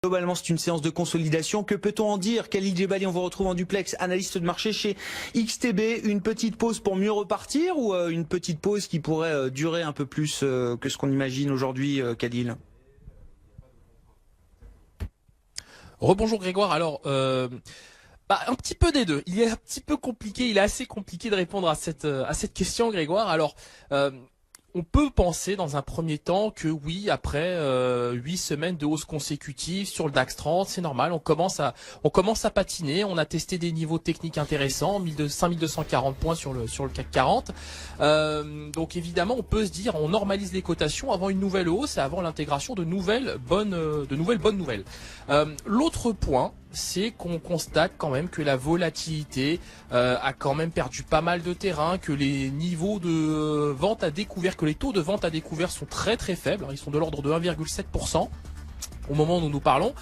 Globalement, c'est une séance de consolidation. Que peut-on en dire? Khalil Djebali, on vous retrouve en duplex, analyste de marché chez XTB. Une petite pause pour mieux repartir ou une petite pause qui pourrait durer un peu plus que ce qu'on imagine aujourd'hui, Khalil? Rebonjour Grégoire. Alors, un petit peu des deux. Il est un petit peu compliqué, il est assez compliqué de répondre à cette question, Grégoire. Alors, on peut penser dans un premier temps que oui, après 8 semaines de hausse consécutive sur le DAX 30, c'est normal, on commence à patiner, on a testé des niveaux techniques intéressants, 5240 points sur le CAC 40. Donc évidemment, on peut se dire, on normalise les cotations avant une nouvelle hausse et avant l'intégration de nouvelles bonnes nouvelles. L'autre point, c'est qu'on constate quand même que la volatilité a quand même perdu pas mal de terrain, que les niveaux de vente à découvert, que les taux de vente à découvert sont très très faibles, ils sont de l'ordre de 1,7% au moment où nous parlons.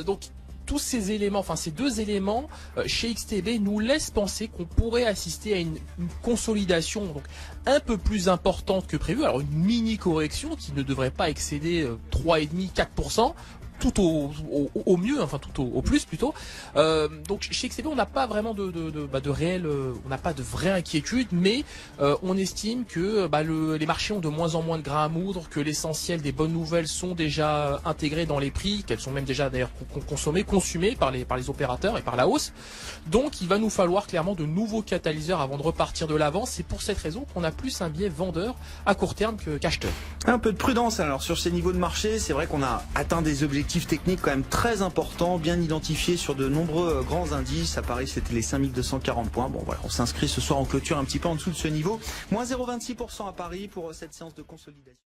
Donc tous ces éléments, enfin ces deux éléments chez XTB nous laissent penser qu'on pourrait assister à une consolidation donc un peu plus importante que prévu. Alors une mini correction qui ne devrait pas excéder 3,5-4%. Tout au mieux, enfin tout au plus plutôt. Donc chez XTB on n'a pas vraiment de réel, on n'a pas de vraie inquiétude, mais on estime que les marchés ont de moins en moins de grains à moudre, que l'essentiel des bonnes nouvelles sont déjà intégrées dans les prix, qu'elles sont même déjà d'ailleurs consumées par les opérateurs et par la hausse. Donc il va nous falloir clairement de nouveaux catalyseurs avant de repartir de l'avant. C'est pour cette raison qu'on a plus un biais vendeur à court terme qu'acheteur. Un peu de prudence alors sur ces niveaux de marché. C'est vrai qu'on a atteint des objectifs techniques quand même très importants, bien identifiés sur de nombreux grands indices. À Paris, c'était les 5240 points. Bon voilà, on s'inscrit ce soir en clôture un petit peu en dessous de ce niveau. Moins 0,26% à Paris pour cette séance de consolidation.